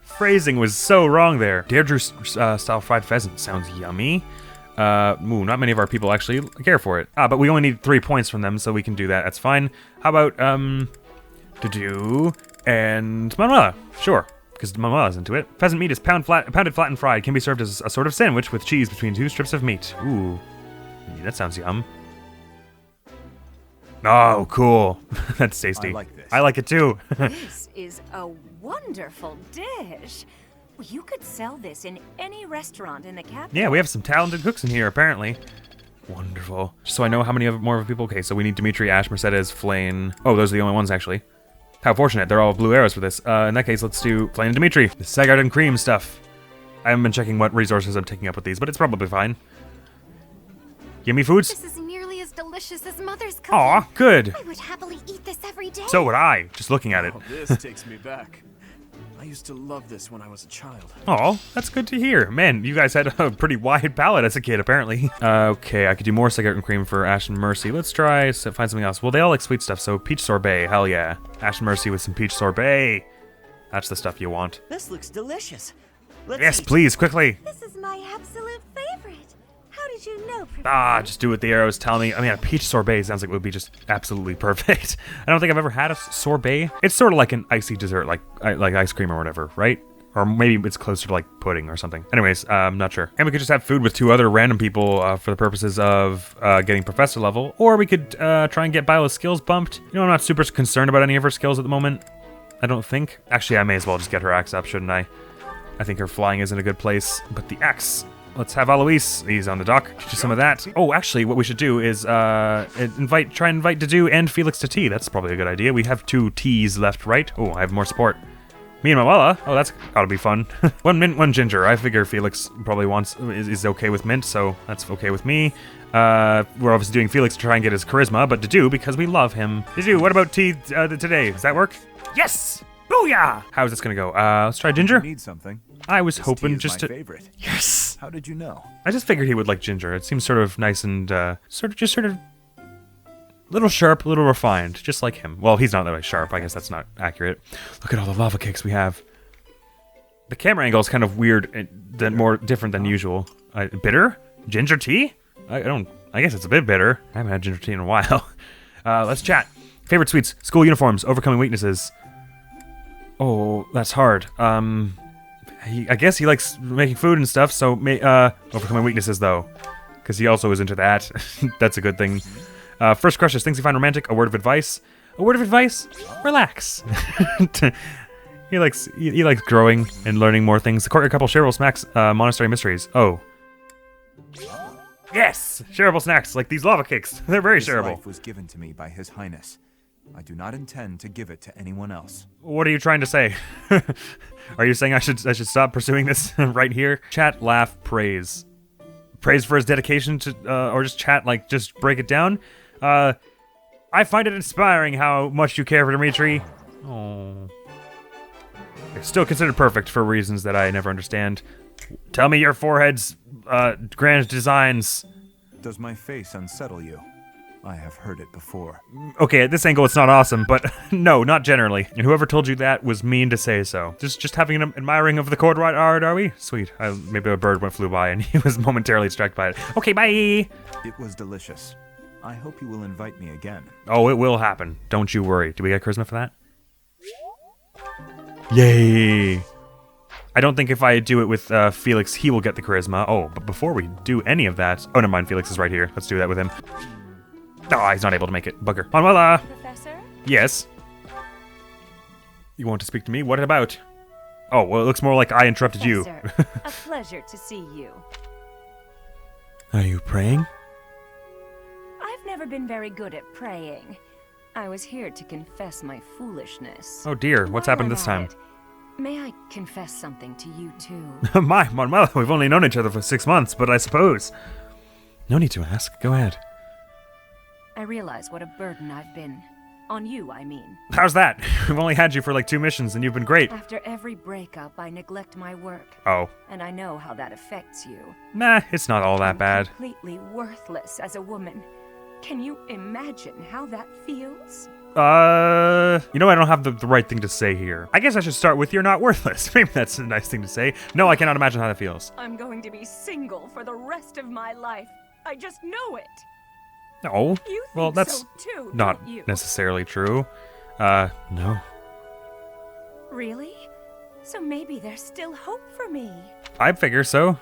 Phrasing was so wrong there. Deirdre style fried pheasant sounds yummy. Ooh, not many of our people actually care for it. But we only need 3 points from them, so we can do that. That's fine. How about, Dudu and Manuela? Sure, because Manuela's into it. Pheasant meat is pounded flat and fried. Can be served as a sort of sandwich with cheese between 2 strips of meat. Ooh, yeah, that sounds yum. Oh, cool. That's tasty. I like this. I like it too. This is a wonderful dish. You could sell this in any restaurant in the capital. Yeah, we have some talented cooks in here, apparently. Wonderful. So I know how many more of people. Okay, so we need Dimitri, Ash, Mercedes, Flane. Oh, those are the only ones, actually. How fortunate. They're all blue arrows for this. In that case, let's do Flane and Dimitri. The Sagard and Cream stuff. I haven't been checking what resources I'm taking up with these, but it's probably fine. Gimme foods. This is nearly as delicious as Mother's cooking. Aw, good. I would happily eat this every day. So would I, just looking at it. Oh, this takes me back. I used to love this when I was a child. Oh, that's good to hear. Man, you guys had a pretty wide palate as a kid, apparently. Okay, I could do more Sagard and Cream for Ash and Mercy. Let's try find something else. Well, they all like sweet stuff, so peach sorbet, hell yeah. Ash and Mercy with some peach sorbet. That's the stuff you want. This looks delicious. Let's Yes, eat. please, quickly. This is my absolute favorite. How did you know, Professor? Just do what the arrows tell me. I mean, a peach sorbet sounds like it would be just absolutely perfect. I don't think I've ever had a sorbet. It's sort of like an icy dessert, like ice cream or whatever, right? Or maybe it's closer to like pudding or something. Anyways, I'm not sure. And we could just have food with 2 other random people for the purposes of getting professor level. Or we could try and get Biola's skills bumped. You know, I'm not super concerned about any of her skills at the moment. I don't think. Actually, I may as well just get her axe up, shouldn't I? I think her flying is in a good place. But the axe... Let's have Alois. He's on the dock. Get you some of that. Oh, actually, what we should do is try and invite Dedu and Felix to tea. That's probably a good idea. We have 2 teas left, right? Oh, I have more support. Me and Manuela. Oh, that's gotta be fun. 1 mint, 1 ginger. I figure Felix probably is okay with mint, so that's okay with me. We're obviously doing Felix to try and get his charisma, but Dedu because we love him. Dedu, what about tea today? Does that work? Yes! Booyah! How's this gonna go? Let's try ginger. You need something. I was This hoping tea is just my to... favorite. Yes! How did you know? I just figured he would like ginger. It seems sort of nice and sort of little sharp, little refined, just like him. Well, he's not that way sharp. I guess that's not accurate. Look at all the lava cakes we have. The camera angle is kind of weird and more different than usual. Bitter? Ginger tea? I guess it's a bit bitter. I haven't had ginger tea in a while. Let's chat. Favorite sweets, school uniforms, overcoming weaknesses. Oh, that's hard. I guess he likes making food and stuff, so overcoming weaknesses though, because he also is into that. That's a good thing. First crushes, things you find romantic. A word of advice. A word of advice. Relax. He likes growing and learning more things. The courtyard couple shareable snacks. Monastery mysteries. Oh. Yes, shareable snacks like these lava cakes. They're very This shareable. life was given to me by His Highness. I do not intend to give it to anyone else. What are you trying to say? Are you saying I should stop pursuing this right here? Chat, laugh, praise. Praise for his dedication to, or just chat, like, just break it down. I find it inspiring how much you care for Dimitri. Oh. It's still considered perfect for reasons that I never understand. Tell me your forehead's grand designs. Does my face unsettle you? I have heard it before. Okay, at this angle it's not awesome, but no, not generally. And whoever told you that was mean to say so. Just having an admiring of the chord right art, are we? Sweet. Maybe a bird flew by and he was momentarily distracted by it. Okay, bye! It was delicious. I hope you will invite me again. Oh, it will happen. Don't you worry. Do we get charisma for that? Yay! I don't think if I do it with Felix, he will get the charisma. Oh, but before we do any of that... Oh, never mind. Felix is right here. Let's do that with him. Oh, he's not able to make it. Bugger. Manuela! Professor? Yes? You want to speak to me? What about? Oh, well, it looks more like I interrupted you. A pleasure to see you. Are you praying? I've never been very good at praying. I was here to confess my foolishness. Oh dear, what's While happened I'm this at time? it, may I confess something to you too? My, Manuela, we've only known each other for 6 months, but I suppose... No need to ask. Go ahead. I realize what a burden I've been. On you, I mean. How's that? We've only had you for like 2 missions and you've been great. After every breakup, I neglect my work. Oh. And I know how that affects you. Nah, it's not all that I'm bad. Completely worthless as a woman. Can you imagine how that feels? You know, I don't have the right thing to say here. I guess I should start with you're not worthless. Maybe that's a nice thing to say. No, I cannot imagine how that feels. I'm going to be single for the rest of my life. I just know it. No. You Well, think that's so too, not don't you? necessarily true. No. Really? So maybe there's still hope for me. I figure so.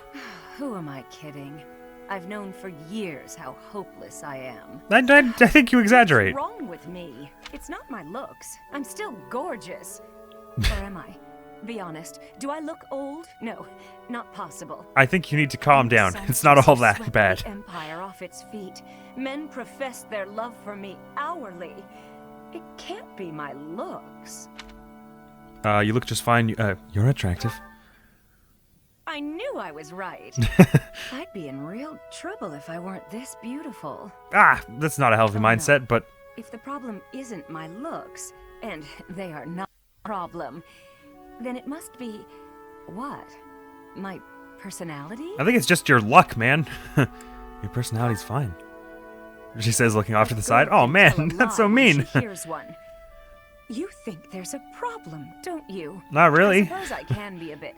Who am I kidding? I've known for years how hopeless I am. I think you exaggerate. What's wrong with me? It's not my looks. I'm still gorgeous. Or am I? Be honest. Do I look old? No, not possible. I think you need to calm down. It's not all that Swept bad. The empire off its feet. Men profess their love for me hourly. It can't be my looks. You look just fine. You're attractive. I knew I was right. I'd be in real trouble if I weren't this beautiful. Ah, that's not a healthy mindset, but... If the problem isn't my looks, and they are not a problem, then it must be... what? My personality? I think it's just your luck, man. Your personality's fine. She says, looking off to the side. Oh, man, that's so mean. Here's one. You think there's a problem, don't you? Not really. I suppose I can be a bit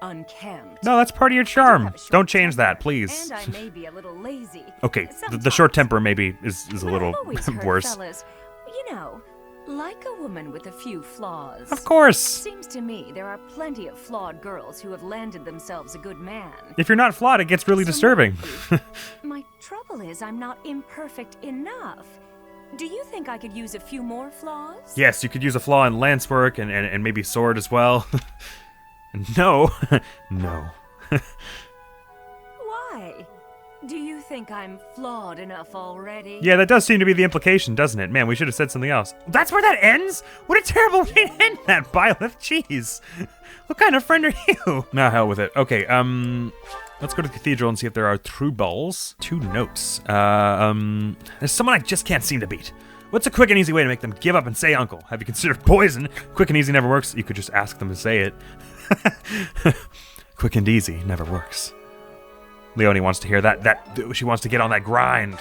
unkempt. No, that's part of your charm. Don't change that, please. And I may be a little lazy. Okay, the short temper maybe is a But little I've always heard worse. Fellas, you know, like a woman with a few flaws. Of course. Seems to me there are plenty of flawed girls who have landed themselves a good man. If you're not flawed, it gets really disturbing. My trouble is I'm not imperfect enough. Do you think I could use a few more flaws? Yes, you could use a flaw in lance work and maybe sword as well. No. No. Why? Do you think I'm flawed enough already? Yeah, that does seem to be the implication, doesn't it? Man, we should have said something else. That's where that ends? What a terrible way to end that, Byleth. Jeez. What kind of friend are you? Nah, hell with it. Okay, let's go to the cathedral and see if there are true balls. 2 notes. There's someone I just can't seem to beat. What's a quick and easy way to make them give up and say uncle? Have you considered poison? Quick and easy never works. You could just ask them to say it. Quick and easy never works. Leonie wants to hear that she wants to get on that grind.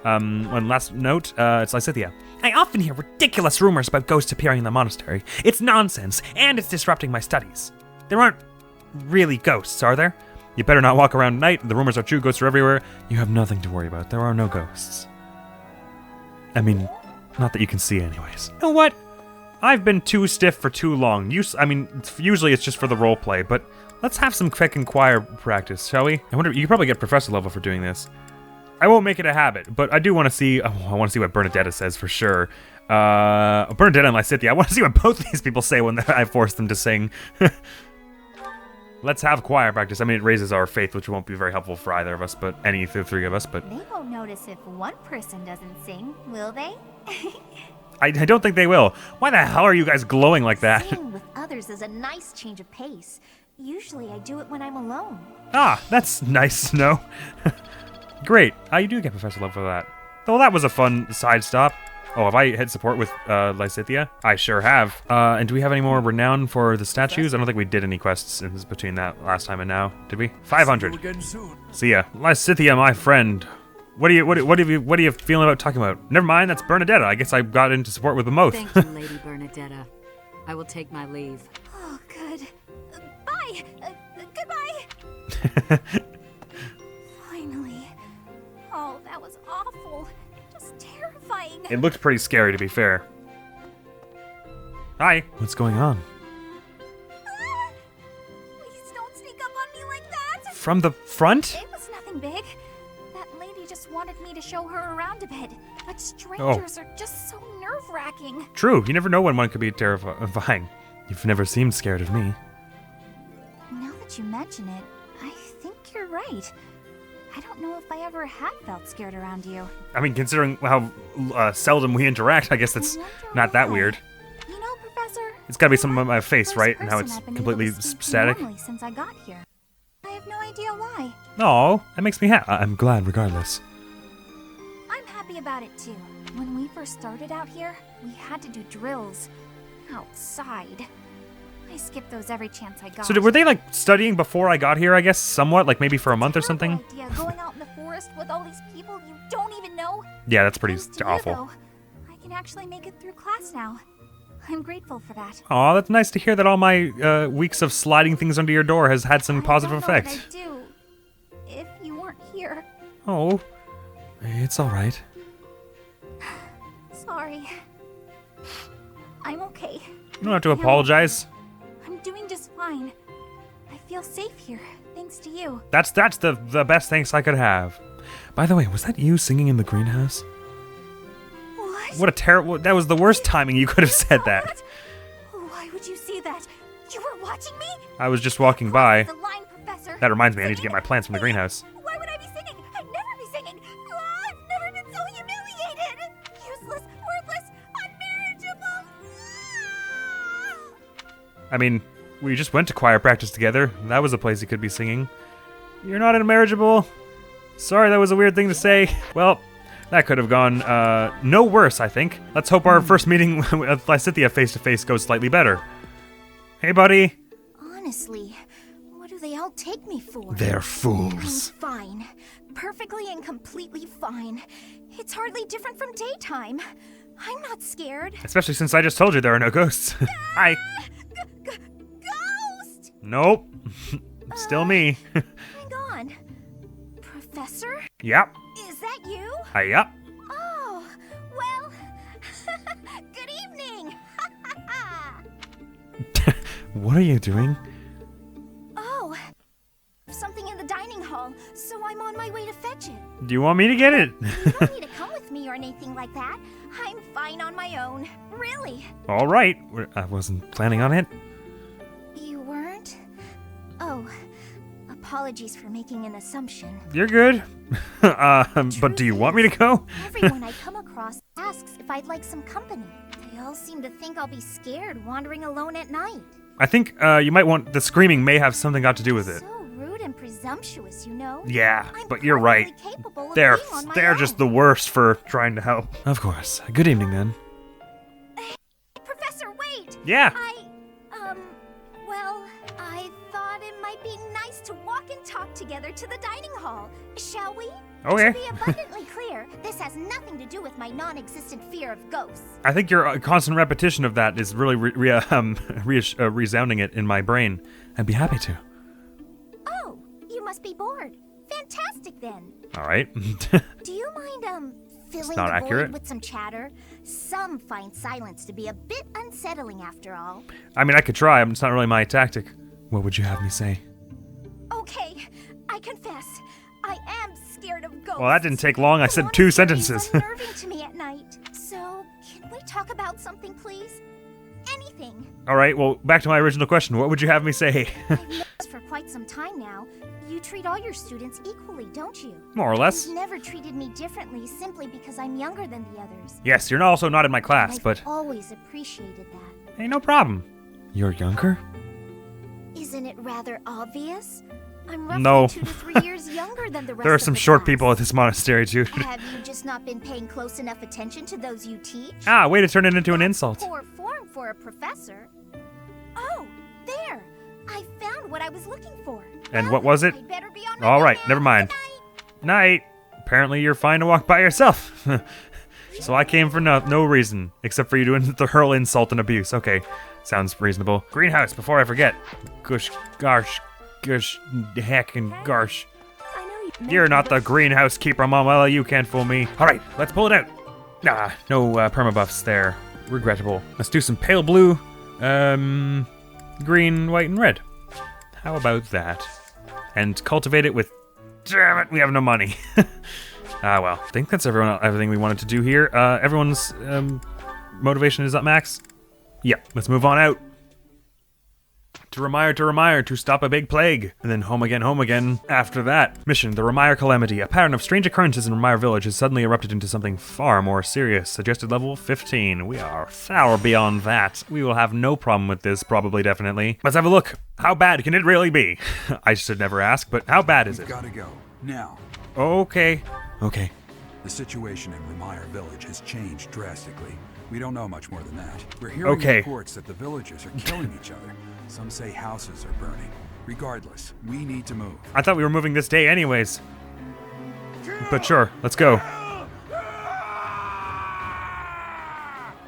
One last note, it's Lysithea. I often hear ridiculous rumors about ghosts appearing in the monastery. It's nonsense, and it's disrupting my studies. There aren't really ghosts, are there? You better not walk around at night. The rumors are true, ghosts are everywhere. You have nothing to worry about. There are no ghosts. I mean, not that you can see anyways. You know what? I've been too stiff for too long. Usually it's just for the role play, but let's have some quick and quiet practice, shall we? I wonder, you could probably get professor level for doing this. I won't make it a habit, but I do want to see, I want to see what Bernadetta says for sure. Bernadetta and Lysithea, I want to see what both these people say when I force them to sing. Let's have choir practice. I mean, it raises our faith, which won't be very helpful for either of us, but any of the 3 of us, but... They won't notice if one person doesn't sing, will they? I don't think they will. Why the hell are you guys glowing like that? Singing with others is a nice change of pace. Usually I do it when I'm alone. Ah, that's nice to know. Great. You do get Professor Love for that. Well, that was a fun side stop. Oh, have I hit support with Lysithea? I sure have. And do we have any more renown for the statues? I don't think we did any quests between that last time and now. Did we? 500. See you again soon. See ya. Lysithea, my friend. What are you feeling about talking about? Never mind, that's Bernadetta. I guess I got into support with them both. Thank you, Lady Bernadetta. I will take my leave. Oh, good. Bye. Goodbye. Finally. Oh, that was awful. Just terrifying. It looked pretty scary, to be fair. Hi. What's going on? Please don't sneak up on me like that. From the front? It was nothing big. That lady just wanted me to show her around a bit. But strangers are just so nerve-wracking. True. You never know when one could be terrifying. You've never seemed scared of me. Now that you mention it, I think you're right. I don't know if I ever had felt scared around you. I mean, considering how seldom we interact, I guess that's not that weird. You know, Professor, It's got to be something about my face, first right? And how person it's I've been completely able to speak to static. normally since I got here. I have no idea why. Oh, that makes me happy. I'm glad regardless. I'm happy about it too. When we first started out here, we had to do drills outside. I skipped those every chance I got. So were they like studying before I got here, I guess, somewhat? Like maybe for a month or something? Idea, going out in the forest with all these people you don't even know. Yeah, that's pretty Thanks to awful. You, though, I can actually make it through class now. I'm grateful for that. Aw, that's nice to hear that all my weeks of sliding things under your door has had some positive I don't know effect. what I'd do if you weren't here. Oh, it's all right. Sorry. I'm okay. You don't have to apologize. I'm doing just fine. I feel safe here, thanks to you. That's the best thanks I could have. By the way, was that you singing in the greenhouse? What? What a terrible... That was the worst timing you could have said that. Why would you see that? You were watching me? I was just walking by. The line, Professor. That reminds me, I need to get my plants from the greenhouse. Why would I be singing? I'd never be singing. I've never been so humiliated. Useless, worthless, unmarriageable. I mean, we just went to choir practice together. That was a place you could be singing. You're not unmarriageable. Sorry, that was a weird thing to say. Well, that could have gone no worse, I think. Let's hope our first meeting with Lysithea face-to-face goes slightly better. Hey, buddy. Honestly, what do they all take me for? They're I'm fools. fine. Perfectly and completely fine. It's hardly different from daytime. I'm not scared. Especially since I just told you there are no ghosts. Hi. Ghost! Nope. Still me. Hang on. Professor? Yep. Is that you? Yep. Oh, well, good evening. What are you doing? Oh, something in the dining hall, so I'm on my way to fetch it. Do you want me to get it? You don't need to come with me or anything like that. I'm fine on my own. Really. All right. I wasn't planning on it. You weren't? Oh, apologies for making an assumption. You're good. But do you want me to go? Everyone I come across asks if I'd like some company. They all seem to think I'll be scared wandering alone at night. I think you might want... The screaming may have something got to do with it. So rude and presumptuous, you know? Yeah, I'm but you're right. perfectly capable of They're being on my they're own. just the worst for trying to help. Of course. Good evening, then. Professor, wait! Yeah. Well, I thought it might be nice to walk and talk together to the dining hall. Shall we? Okay. To be abundantly clear, this has nothing to do with my non-existent fear of ghosts. I think your constant repetition of that is really resounding it in my brain. I'd be happy to. Oh, you must be bored. Fantastic, then. All right. Do you mind, filling not the accurate. void with some chatter? Some find silence to be a bit unsettling after all. I mean, I could try. It's not really my tactic. What would you have me say? Okay, I confess. I am scared of ghosts. Well, that didn't take long. I said One 2 is very sentences. unnerving to me at night. So, can we talk about something, please? Anything. All right, well, back to my original question. What would you have me say? I've noticed for quite some time now, you treat all your students equally, don't you? More or less. You've never treated me differently simply because I'm younger than the others. Yes, you're also not in my class, I've but... always appreciated that. Hey, no problem. You're younger? Isn't it rather obvious? I'm roughly No. 2 to 3 years younger than the rest There are of some the short class. people at this monastery, too. Have you just not been paying close enough attention to those you teach? Ah, way to turn it into an insult. Poor form for a professor. Oh, there! I found what I was looking for. And Well, what was it? I'd better be on my All way right, now. never mind. Good night. Night. apparently you're fine to walk by yourself. So I came for no reason, except for you to hurl insult and abuse. Okay, sounds reasonable. Greenhouse, before I forget. Gush, gush, heck, and garsh. You're not the greenhouse keeper, Manuela. You can't fool me. All right, let's pull it out. Ah, no permabuffs there. Regrettable. Let's do some pale blue, green, white, and red. How about that? And cultivate it with... Damn it, we have no money. Ah, well. I think that's everything we wanted to do here. Everyone's motivation is at max. Yep, let's move on out. To Remire, to stop a big plague. And then home again after that. Mission, the Remire Calamity. A pattern of strange occurrences in Remire Village has suddenly erupted into something far more serious. Suggested level 15. We are far beyond that. We will have no problem with this, probably, definitely. Let's have a look. How bad can it really be? I should never ask, but how bad is it? Gotta go. Now. Okay. The situation in Remire Village has changed drastically. We don't know much more than that. We're hearing reports that the villagers are killing each other. Some say houses are burning. Regardless, we need to move. I thought we were moving this day anyways. But sure, let's go.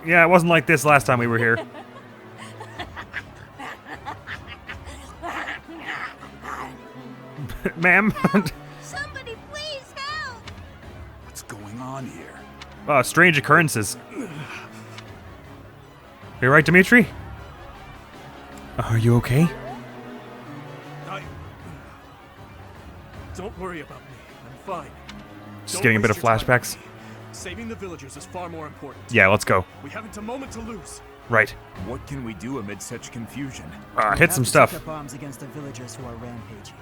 Yeah, it wasn't like this last time we were here. Ma'am? Somebody please help! What's going on here? Strange occurrences. You right, Dimitri? Are you okay? Don't worry about me. I'm fine. Just getting a bit of flashbacks. Saving the villagers is far more important. Yeah, let's go. We haven't a moment to lose. Right. What can we do amid such confusion? Hit some stuff. Set up bombs against the villagers who are rampaging.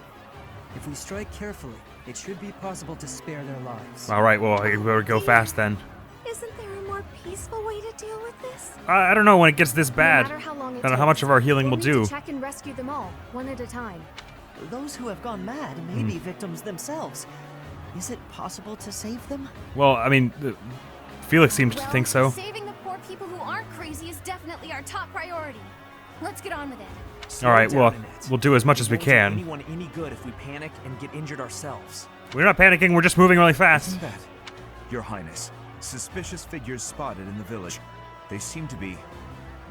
If we strike carefully, it should be possible to spare their lives. All right, well, we better go fast then. Isn't there a more peaceful way to deal with this? I don't know when it gets this bad. No matter how long it I don't know how much of our healing will we'll need do. to check and rescue them all, one at a time. Those who have gone mad may be victims themselves. Is it possible to save them? Well, I mean, Felix seems to think so. Saving the poor people who aren't crazy is definitely our top priority. Let's get on with it. All right, well, we'll do as much as we can. Anyone any good if we panic and get injured ourselves? We're not panicking, we're just moving really fast. Your Highness, suspicious figures spotted in the village. They seem to be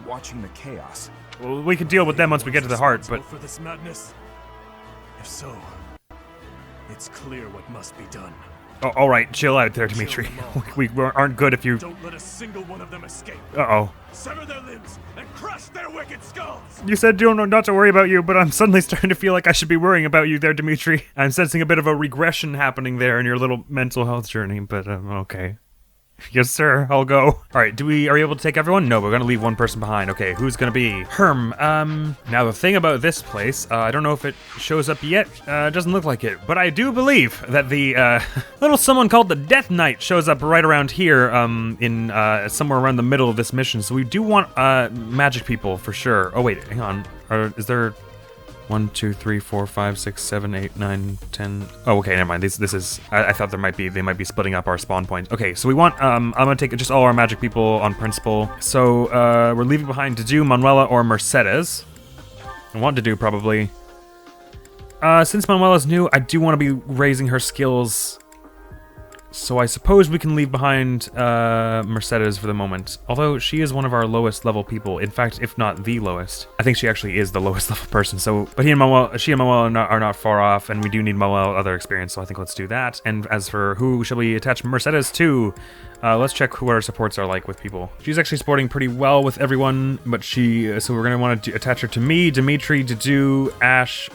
watching the chaos. Well, we can deal with them once we get to the heart, but... For this madness? If so, it's clear what must be done. Oh, all right, chill out there, Dimitri. We aren't good if you... Don't let a single one of them escape. Uh-oh. Sever their limbs and crush their wicked skulls! You said not to worry about you, but I'm suddenly starting to feel like I should be worrying about you there, Dimitri. I'm sensing a bit of a regression happening there in your little mental health journey, but okay. Yes, sir, I'll go. All right, are we able to take everyone? No, we're gonna leave one person behind. Okay, who's gonna be? Now the thing about this place, I don't know if it shows up yet. It doesn't look like it, but I do believe that the, little someone called the Death Knight shows up right around here, in, somewhere around the middle of this mission. So we do want, magic people for sure. Oh, wait, hang on. Is there... 1, 2, 3, 4, 5, 6, 7, 8, 9, 10. Oh, okay, never mind. This is. I thought they might be splitting up our spawn points. Okay, so we want. I'm gonna take just all our magic people on principle. So we're leaving behind Dedu, Manuela, or Mercedes. I want Dedu probably. Since Manuela's new, I do want to be raising her skills. So I suppose we can leave behind Mercedes for the moment. Although she is one of our lowest level people. In fact, if not the lowest. I think she actually is the lowest level person. So, but she and Manuela are not far off, and we do need Manuela other experience. So I think let's do that. And as for who shall we attach Mercedes to, let's check who our supports are like with people. She's actually supporting pretty well with everyone, but so we're gonna want to attach her to me, Dimitri, Dedu, Ash,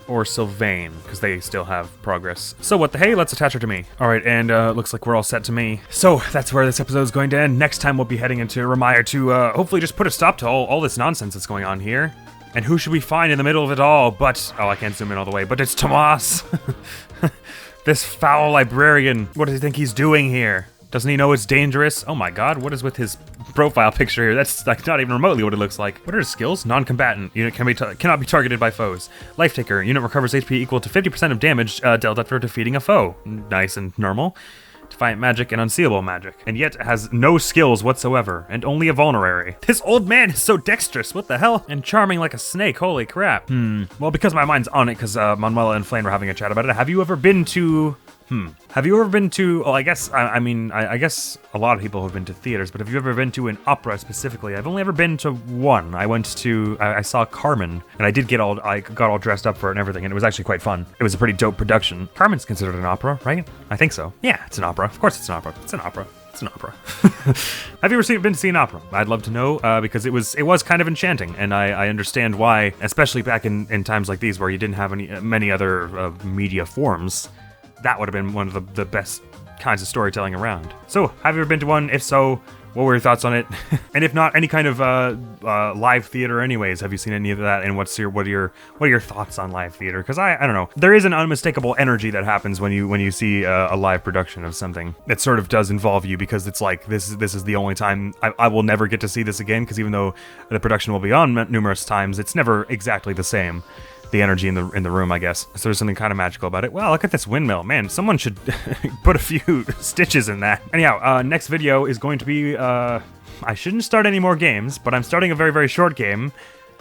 or Sylvain, because they still have progress. So what the hey, let's attach her to me. All right, and looks like we're all set to me. So that's where this episode is going to end. Next time we'll be heading into Remire to hopefully just put a stop to all this nonsense that's going on here. And who should we find in the middle of it all but, oh, I can't zoom in all the way, but it's Tomas. This foul librarian. What does he think he's doing here? Doesn't he know it's dangerous? Oh my god, what is with his profile picture here? That's like not even remotely what it looks like. What are his skills? Non-combatant. Unit cannot be targeted by foes. Life Taker. Unit recovers HP equal to 50% of damage dealt after defeating a foe. Nice and normal. Defiant magic and unseeable magic. And yet has no skills whatsoever, and only a vulnerary. This old man is so dexterous, what the hell? And charming like a snake, holy crap. Well, because my mind's on it, because Manuela and Flame were having a chat about it, have you ever been to Have you ever been to, well, I guess a lot of people have been to theaters, but have you ever been to an opera specifically? I've only ever been to one. I saw Carmen, and I got all dressed up for it and everything, and it was actually quite fun. It was a pretty dope production. Carmen's considered an opera, right? I think so. Yeah, it's an opera. Of course it's an opera. It's an opera. It's an opera. Have you ever been to see an opera? I'd love to know, because it was kind of enchanting, and I understand why, especially back in times like these where you didn't have many other media forms. That would have been one of the best kinds of storytelling around. So, have you ever been to one? If so, what were your thoughts on it? And if not, any kind of live theater anyways, have you seen any of that? And what are your thoughts on live theater? Because I don't know. There is an unmistakable energy that happens when you see a live production of something. It sort of does involve you, because it's like this is the only time I will never get to see this again, because even though the production will be on numerous times, it's never exactly the same. The energy in the room, I guess. So there's something kind of magical about it. Wow, look at this windmill. Man, someone should put a few stitches in that. Anyhow, next video is going to be, I shouldn't start any more games, but I'm starting a very, very short game.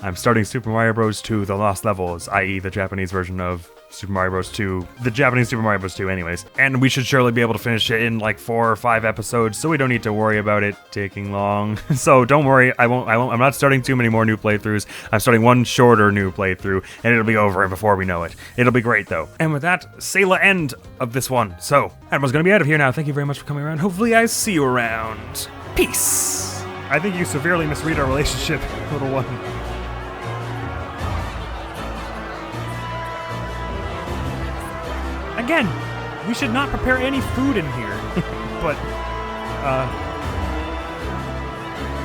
I'm starting Super Mario Bros. 2 The Lost Levels, i.e. the Japanese version of Super Mario Bros. 2, the Japanese Super Mario Bros. 2 anyways. And we should surely be able to finish it in like 4 or 5 episodes, so we don't need to worry about it taking long. So don't worry, I'm not starting too many more new playthroughs. I'm starting one shorter new playthrough, and it'll be over before we know it. It'll be great though. And with that, Sayla end of this one. So, Admiral's gonna be out of here now. Thank you very much for coming around. Hopefully I see you around. Peace! I think you severely misread our relationship, little one. Again, we should not prepare any food in here, but,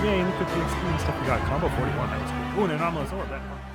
yay, look at the experience stuff we got. Combo 41, that was cool. Ooh, an anomalous orb, that one.